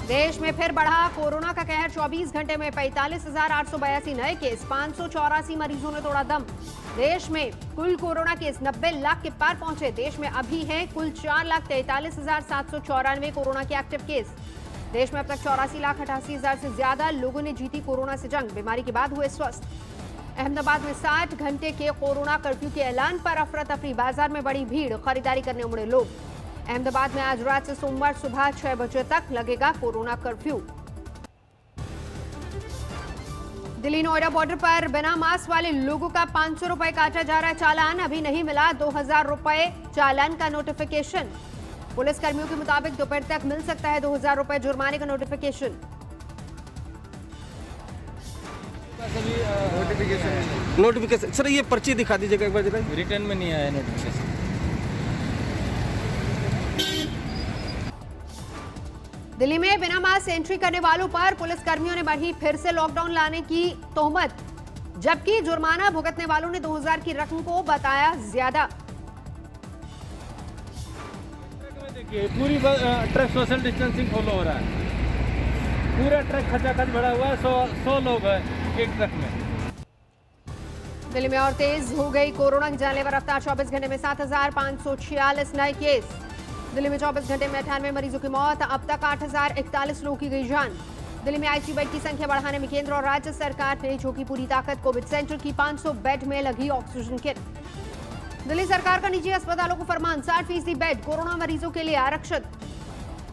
देश में फिर बढ़ा कोरोना का कहर। 24 घंटे में 45,882 नए केस, 584 मरीजों ने तोड़ा दम। देश में कुल कोरोना केस 90 लाख के पार पहुंचे। देश में अभी हैं कुल 4,43,794 कोरोना के एक्टिव केस। देश में अब तक 84,88,000 से ज्यादा लोगों ने जीती कोरोना से जंग। बीमारी के बाद हुए स्वस्थ। अहमदाबाद में 60 घंटे के कोरोना कर्फ्यू के ऐलान पर अफरा तफरी। बाजार में बड़ी भीड़, खरीदारी करने उमड़े लोग। अहमदाबाद में आज रात से सोमवार सुबह 6 बजे तक लगेगा corona curfew. Delhi Noida border पर बिना मास्क वाले लोगों का 500 रुपए काटा जा रहा है चालान। अभी नहीं मिला 2,000 रुपए चालान का नोटिफिकेशन। पुलिस कर्मियों के मुताबिक दोपहर तक मिल सकता है 2,000 रुपए जुर्माने का नोटिफिकेशन। नोटिफिकेशन सर, ये पर्ची दिखा दीजिएगा एक बार जरा। रिटर्न में नहीं आया नोटिफिकेशन। दिल्ली में बिना मास्क एंट्री करने वालों पर पुलिस कर्मियों ने बढ़ी फिर से लॉकडाउन लाने की तोहमत, जबकि जुर्माना भुगतने वालों ने 2,000 की रकम को बताया ज्यादा। देखिए पूरी ट्रक सोशल डिस्टेंसिंग फॉलो हो रहा है। पूरा ट्रक खचाखच भरा हुआ है। 100 लोग हैं एक ट्रक में। दिल्ली में और तेज हो गई कोरोना की जानलेवा रफ्तार। 24 घंटे में 7,546 नए केस। दिल्ली में 24 घंटे में 98 मरीजों की मौत। अब तक 8,041 लोगों की गई जान। दिल्ली में आईसीयू बेड की संख्या बढ़ाने में केंद्र और राज्य सरकार ने झोंकी पूरी ताकत। कोविड सेंटर की 500 बेड में लगी ऑक्सीजन किट। दिल्ली सरकार का निजी अस्पतालों को फरमान, 60% बेड कोरोना मरीजों के लिए आरक्षित।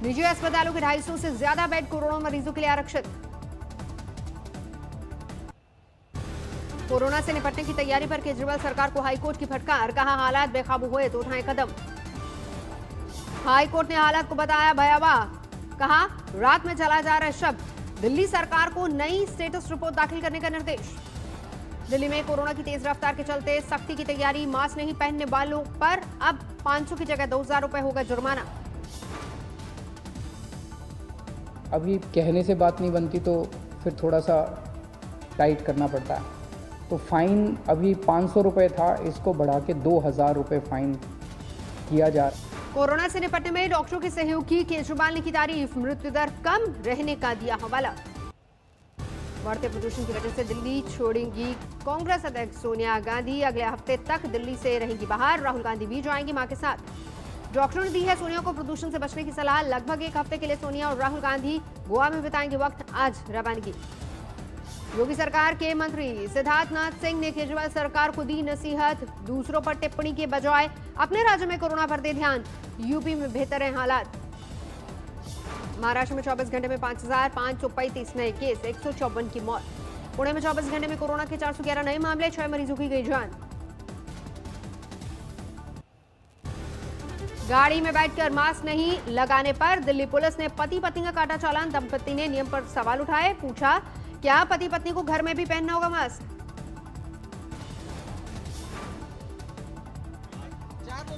निजी अस्पतालों के 250 से ज्यादा बेड कोरोना मरीजों के लिए आरक्षित। कोरोना से निपटने की तैयारी पर केजरीवाल सरकार को हाईकोर्ट की फटकार। कहा हालात बेकाबू हुए तो उठाएं कदम। हाईकोर्ट ने हालात को बताया भयावह। कहा रात में चला जा रहा है शव। दिल्ली सरकार को नई स्टेटस रिपोर्ट दाखिल करने का निर्देश। दिल्ली में कोरोना की तेज रफ्तार के चलते सख्ती की तैयारी। मास्क नहीं पहनने वालों पर अब 500 की जगह 2,000 रुपए होगा जुर्माना। अभी कहने से बात नहीं बनती तो फिर थोड़ा सा टाइट करना पड़ता है। तो फाइन अभी 500 रुपये था, इसको बढ़ा के 2,000 रुपये फाइन किया जा रहा है। कोरोना से निपटने में डॉक्टरों के सहयोग की केजरीवाल ने की तारीफ। मृत्यु दर कम रहने का दिया हवाला। बढ़ते प्रदूषण की वजह से दिल्ली छोड़ेंगी कांग्रेस अध्यक्ष सोनिया गांधी। अगले हफ्ते तक दिल्ली से रहेंगी बाहर। राहुल गांधी भी जाएंगी मां के साथ। डॉक्टरों ने दी है सोनिया को प्रदूषण से बचने की सलाह। लगभग एक हफ्ते के लिए सोनिया और राहुल गांधी गोवा में बिताएंगे वक्त। आज रवानगी। योगी सरकार के मंत्री सिद्धार्थनाथ सिंह ने केजरीवाल सरकार को दी नसीहत। दूसरों पर टिप्पणी के बजाय अपने राज्य में कोरोना पर दे ध्यान। यूपी में बेहतर है हालात। महाराष्ट्र में 24 घंटे में 5,535 नए केस, 154 की मौत। पुणे में 24 घंटे में कोरोना के 411 नए मामले, 6 मरीजों की गई जान। गाड़ी में बैठकर मास्क नहीं लगाने पर दिल्ली पुलिस ने पति पत्नी का काटा चालान। दंपति ने नियम पर सवाल उठाए। पूछा क्या पति पत्नी को घर में भी पहनना होगा मास्क?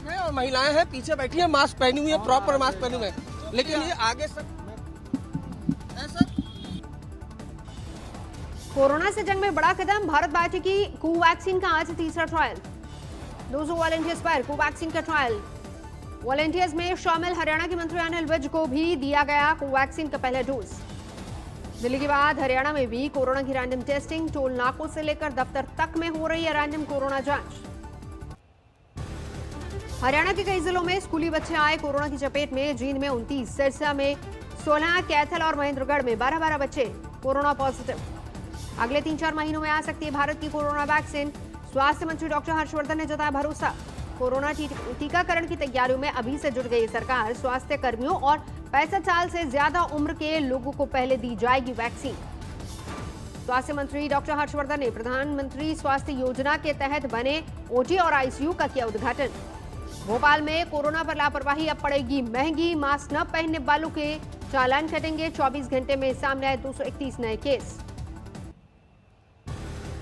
है और महिलाएं हैं पीछे बैठी है, मास्क पहनी हुई है, प्रॉपर मास्क पहने हुए हैं, लेकिन ये आगे सब ऐसा। कोरोना से जंग में बड़ा कदम। भारत बायोटेक की कोवैक्सीन का आज तीसरा ट्रायल। 200 वॉलंटियर्स पर कोवैक्सीन का ट्रायल। वॉलंटियर्स में शामिल हरियाणा के मंत्री अनिल विज को भी दिया गया कोवैक्सीन का पहला डोज। दिल्ली के बाद हरियाणा में भी कोरोना की रैंडम टेस्टिंग। टोल नाकों से लेकर दफ्तर तक में हो रही है रैंडम कोरोना जांच। हरियाणा के कई जिलों में स्कूली बच्चे आए कोरोना की चपेट में। जींद में 29, सिरसा में 16, कैथल और महेंद्रगढ़ में 12-12 बच्चे कोरोना पॉजिटिव। अगले 3-4 महीनों में आ सकती है भारत की कोरोना वैक्सीन। स्वास्थ्य मंत्री डॉक्टर हर्षवर्धन ने जताया भरोसा। कोरोना टीकाकरण की तैयारियों में अभी से जुट गई सरकार। स्वास्थ्य कर्मियों और 65 साल से ज्यादा उम्र के लोगों को पहले दी जाएगी वैक्सीन। स्वास्थ्य मंत्री डॉक्टर हर्षवर्धन ने प्रधानमंत्री स्वास्थ्य योजना के तहत बने ओटी और आईसीयू का किया उद्घाटन। भोपाल में कोरोना पर लापरवाही अब पड़ेगी महंगी। मास्क न पहनने वालों के चालान कटेंगे। 24 घंटे में सामने आए 231 नए केस।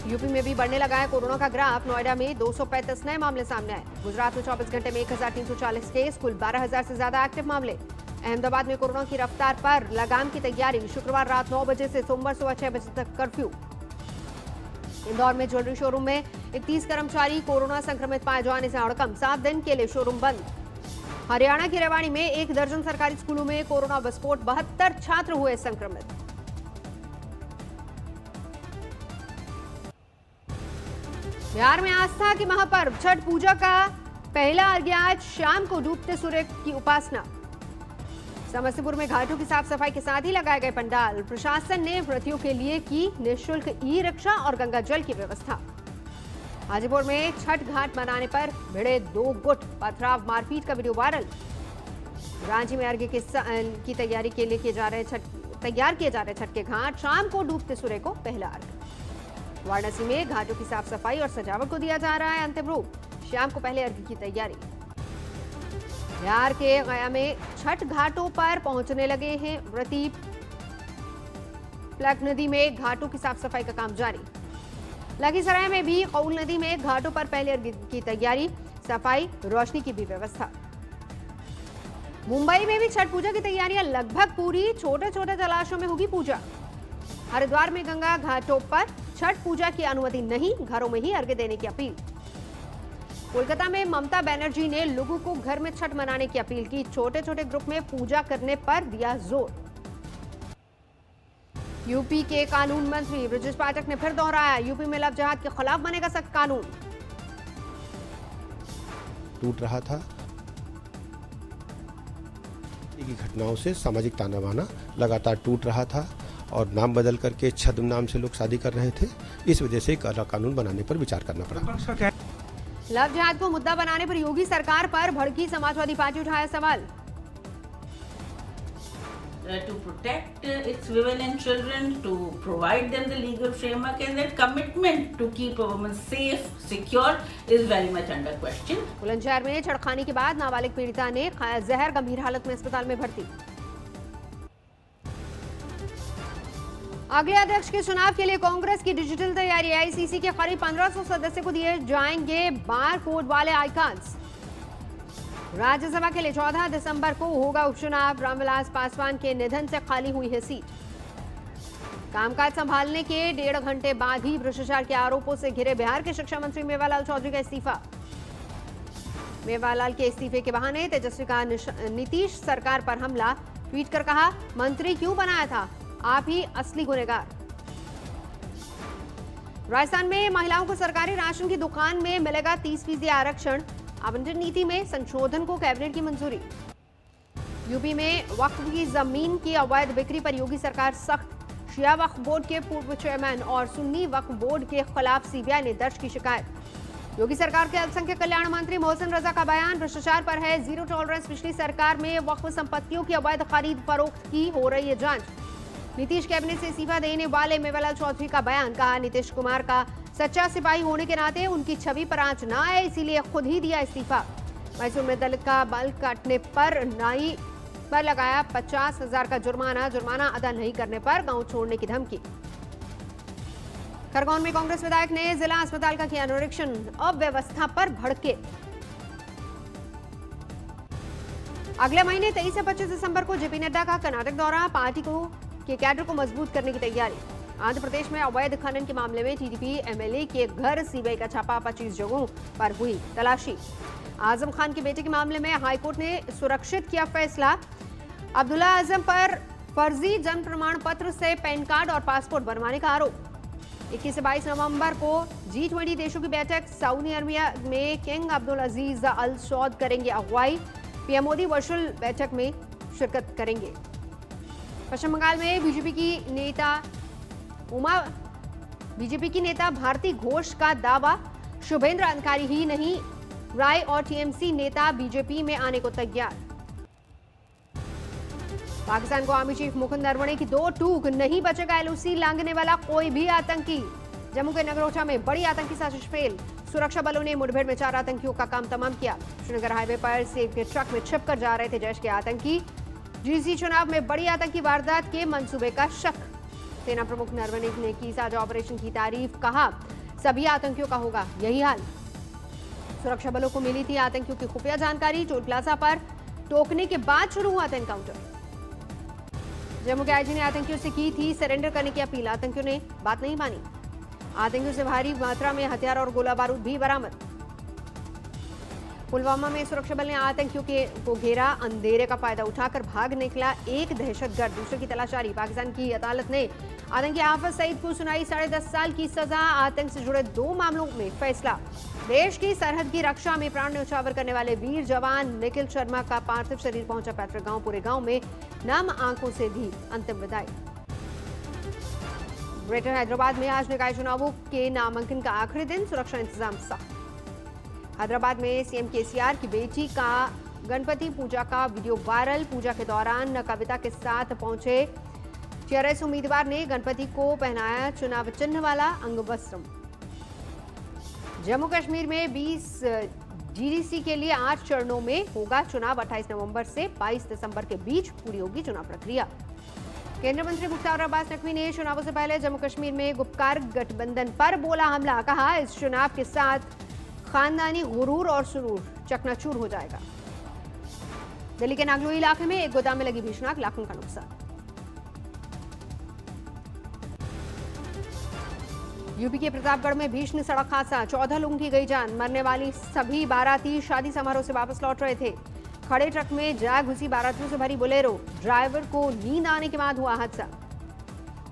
यूपी में भी बढ़ने लगा है कोरोना का ग्राफ। नोएडा में 235 नए मामले सामने आए। गुजरात में 24 घंटे में 1,340 केस, कुल 12,000 से ज्यादा एक्टिव मामले। अहमदाबाद में कोरोना की रफ्तार पर लगाम की तैयारी। शुक्रवार रात 9 बजे से सोमवार सुबह 6 बजे तक कर्फ्यू। इंदौर में ज्वेलरी शोरूम में 31 कर्मचारी कोरोना संक्रमित पाए जाने से हड़कंप। 7 दिन के लिए शोरूम बंद। हरियाणा के रेवाड़ी में 1 दर्जन सरकारी स्कूलों में कोरोना विस्फोट, 72 छात्र हुए संक्रमित। बिहार में आस्था के महापर्व छठ पूजा का पहला अर्घ्य आज शाम को डूबते सूर्य की उपासना। समस्तीपुर में घाटों की साफ सफाई के साथ ही लगाए गए पंडाल। प्रशासन ने व्रतियों के लिए की निःशुल्क ई-रिक्शा और गंगा जल की व्यवस्था। हाजीपुर में छठ घाट मनाने पर भिड़े 2 गुट, पथराव मारपीट का वीडियो वायरल। रांची में अर्घ्य की तैयारी के लिए तैयार किए जा रहे छठ के घाट, शाम को डूबते सूर्य को पहला अर्घ्य। वाराणसी में घाटों की साफ सफाई और सजावट को दिया जा रहा है अंतिम रूप, शाम को पहले अर्घ्य की तैयारी। बिहार के गया में छठ घाटों पर पहुंचने लगे हैं व्रती। प्लग नदी में घाटों की साफ सफाई का काम जारी। लखीसराय में भी कौल नदी में घाटों पर पहले अर्घ्य की तैयारी, सफाई, रोशनी की भी व्यवस्था। मुंबई में भी छठ पूजा की तैयारियां लगभग पूरी, छोटे छोटे जलाशयों में होगी पूजा। हरिद्वार में गंगा घाटों पर छठ पूजा की अनुमति नहीं, घरों में ही अर्घ्य देने की अपील। कोलकाता में ममता बनर्जी ने लोगों को घर में छठ मनाने की अपील की, छोटे छोटे ग्रुप में पूजा करने पर दिया जोर। यूपी के कानून मंत्री ब्रजेश पाठक ने फिर दोहराया, यूपी में लव जिहाद के खिलाफ बनेगा सख्त कानून। टूट रहा था की घटनाओं से सामाजिक ताना बाना लगातार टूट रहा था और नाम बदल करके छद्म नाम से लोग शादी कर रहे थे। इस वजह से कानून बनाने पर विचार करना पड़ा। लव जिहाद को मुद्दा बनाने पर योगी सरकार पर भड़की समाजवादी पार्टी उठाया सवाल। To protect its women and children, to provide them the legal framework, and that commitment to keep a woman safe, secure is very much under question. Bulandshahr में छेड़खानी के बाद नाबालिग पीड़िता ने खाया जहर, गंभीर हालत में अस्पताल में भर्ती। अगले अध्यक्ष के चुनाव के लिए कांग्रेस की डिजिटल तैयारी। आईसीसी के करीब 1500 सदस्य को दिए जाएंगे बार कोड वाले आइकॉन्स। राज्यसभा के लिए 14 दिसंबर को होगा उपचुनाव। रामविलास पासवान के निधन से खाली हुई है सीट। कामकाज संभालने के 1.5 घंटे बाद ही भ्रष्टाचार के आरोपों से घिरे बिहार के शिक्षा मंत्री मेवालाल चौधरी का इस्तीफा। मेवालाल के इस्तीफे के बहाने तेजस्वी का नीतीश सरकार पर हमला। ट्वीट कर कहा, मंत्री क्यों बनाया था, आप ही असली गुनहगार। राजस्थान में महिलाओं को सरकारी राशन की दुकान में मिलेगा 30% आरक्षण। आवंटन नीति में संशोधन को कैबिनेट की मंजूरी। यूपी में वक्फ की जमीन की अवैध बिक्री पर योगी सरकार सख्त। शिया वक्फ बोर्ड के पूर्व चेयरमैन और सुन्नी वक्फ बोर्ड के खिलाफ सीबीआई ने दर्ज की शिकायत। योगी सरकार के अल्पसंख्यक कल्याण मंत्री मोहसिन रजा का बयान, भ्रष्टाचार पर है जीरो टॉलरेंस। पिछली सरकार में वक्फ संपत्तियों की अवैध खरीद फरोख्त की हो रही है जांच। नीतीश कैबिनेट से इस्तीफा देने वाले मेवालाल चौधरी का बयान, कहा नीतीश कुमार का सच्चा सिपाही होने के नाते उनकी छवि पर आंच ना आए, इसीलिए खुद ही दिया इस्तीफा। मैसूर में दलित का बाल काटने पर नाई पर लगाया 50,000 का जुर्माना अदा नहीं करने पर गांव छोड़ने की धमकी। खरगोन में कांग्रेस विधायक ने जिला अस्पताल का किया निरीक्षण, अव्यवस्था पर भड़के। अगले महीने 23 से 25 दिसंबर को जेपी नड्डा का कर्नाटक दौरा। पार्टी के कैडर को मजबूत करने की तैयारी। आंध्र प्रदेश में अवैध खनन के मामले में टीडीपी एमएलए के घर सीबीआई का छापा, 25 जगहों पर हुई तलाशी। आजम खान के बेटे के मामले में हाईकोर्ट ने सुरक्षित किया फैसला। अब्दुल्ला आजम पर फर्जी जन्म प्रमाण पत्र से पैन कार्ड और पासपोर्ट बनवाने का आरोप। 21 से 22 नवंबर को G20 देशों की बैठक सऊदी अरबिया में किंग अब्दुल अजीज अल सौद करेंगे अगुवाई। पीएम मोदी वर्चुअल बैठक में शिरकत करेंगे। पश्चिम बंगाल में बीजेपी की नेता भारती घोष का दावा, शुभेंद्र अधिकारी ही नहीं, राय और टीएमसी नेता बीजेपी में आने को तैयार। पाकिस्तान को आर्मी चीफ मुकुंद नरवणे की 2 टूक, नहीं बचेगा एलओसी लांघने वाला कोई भी आतंकी। जम्मू के नगरोटा में बड़ी आतंकी साजिश फेल। सुरक्षा बलों ने मुठभेड़ में 4 आतंकियों का काम तमाम किया। श्रीनगर हाईवे पर सेब के ट्रक में छिपकर जा रहे थे जैश के आतंकी। जीसी चुनाव में बड़ी आतंकी वारदात के मंसूबे का शक। सेना प्रमुख नरवणे ने की साझा ऑपरेशन की तारीफ, कहा सभी आतंकियों का होगा यही हाल। सुरक्षा बलों को मिली थी आतंकियों की खुफिया जानकारी। टोल प्लाजा पर टोकने के बाद शुरू हुआ था एनकाउंटर। जम्मू के आईजी ने आतंकियों से की थी सरेंडर करने की अपील, आतंकियों ने बात नहीं मानी। आतंकियों से भारी मात्रा में हथियार और गोला बारूद भी बरामद। पुलवामा में सुरक्षा बल ने आतंकियों को घेरा, अंधेरे का फायदा उठाकर भाग निकला एक दहशतगर्द, दूसरे की तलाश जारी। पाकिस्तान की अदालत ने आतंकी हाफिज सईद को सुनाई 10.5 साल की सजा। आतंक से जुड़े 2 मामलों में फैसला। देश की सरहद की रक्षा में प्राण न्यौछावर करने वाले वीर जवान निखिल शर्मा का पार्थिव शरीर पहुंचा पैतृक गांव। पूरे गांव में नम आंखों से दी अंतिम विदाई। ग्रेटर हैदराबाद में आज निकाय चुनावों के नामांकन का आखिरी दिन, सुरक्षा इंतजाम सख्त। हैदराबाद में सीएम केसीआर की बेटी का गणपति पूजा का वीडियो वायरल। पूजा के दौरान कविता के साथ पहुंचे टीआरएस उम्मीदवार ने गणपति को पहनाया चुनाव चिन्ह वाला अंगवस्त्र। जम्मू कश्मीर में 20 जीडीसी के लिए 8 चरणों में होगा चुनाव। 28 नवंबर से 22 दिसंबर के बीच पूरी होगी चुनाव प्रक्रिया। केंद्रीय मंत्री मुख्तार अब्बास नकवी ने चुनावों से पहले जम्मू कश्मीर में गुपकार गठबंधन पर बोला हमला। कहा, इस चुनाव के साथ खानदानी गुरूर और सुरूर चकनाचूर हो जाएगा। दिल्ली के नागलोई इलाके में एक गोदाम में लगी भीषण आग, लाखों का नुकसान। यूपी के प्रतापगढ़ में भीषण सड़क हादसा, 14 लोगों की गई जान। मरने वाली सभी बाराती शादी समारोह से वापस लौट रहे थे। खड़े ट्रक में जा घुसी बारातियों से भरी बोलेरो, ड्राइवर को नींद आने के बाद हुआ हादसा।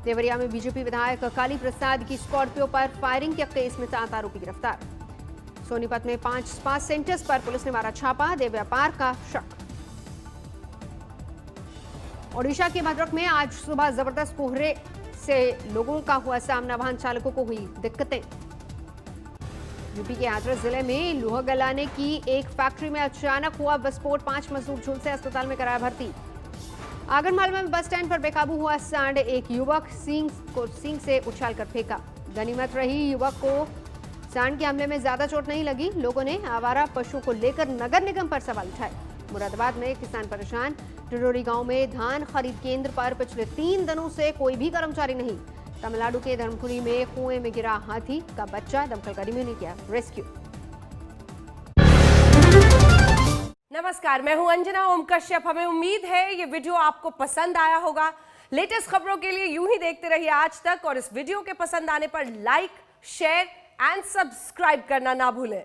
देवरिया में बीजेपी विधायक काली प्रसाद की स्कॉर्पियो पर फायरिंग के केस में 7 आरोपी गिरफ्तार। सोनीपत में 5 सेंटर्स पर पुलिस ने मारा छापा, देह व्यापार का शक। ओडिशा के भद्रक में आज सुबह जबरदस्त कोहरे से लोगों का हुआ सामना, वाहन चालकों को हुई दिक्कतें। यूपी के हाथरस जिले में लोहा गलाने की एक फैक्ट्री में अचानक हुआ विस्फोट, 5 मजदूर झुलसे अस्पताल में कराया भर्ती। आगरमालवा में बस स्टैंड पर बेकाबू हुआ सांड, एक युवक सींग से उछालकर फेंका। गनीमत रही युवक को सांड के हमले में ज्यादा चोट नहीं लगी। लोगों ने आवारा पशुओं को लेकर नगर निगम पर सवाल उठाए। मुरादाबाद में किसान परेशान, टिडोरी गांव में धान खरीद केंद्र पर पिछले 3 दिनों से कोई भी कर्मचारी नहीं। तमिलनाडु के धर्मपुरी में कुएं में गिरा हाथी का बच्चा, दमकल कर्मियों ने किया रेस्क्यू। नमस्कार, मैं हूं अंजना ओम कश्यप। हमें उम्मीद है ये वीडियो आपको पसंद आया होगा। लेटेस्ट खबरों के लिए यूं ही देखते रहिए आज तक, और इस वीडियो के पसंद आने पर लाइक, शेयर एंड सब्सक्राइब करना ना भूलें।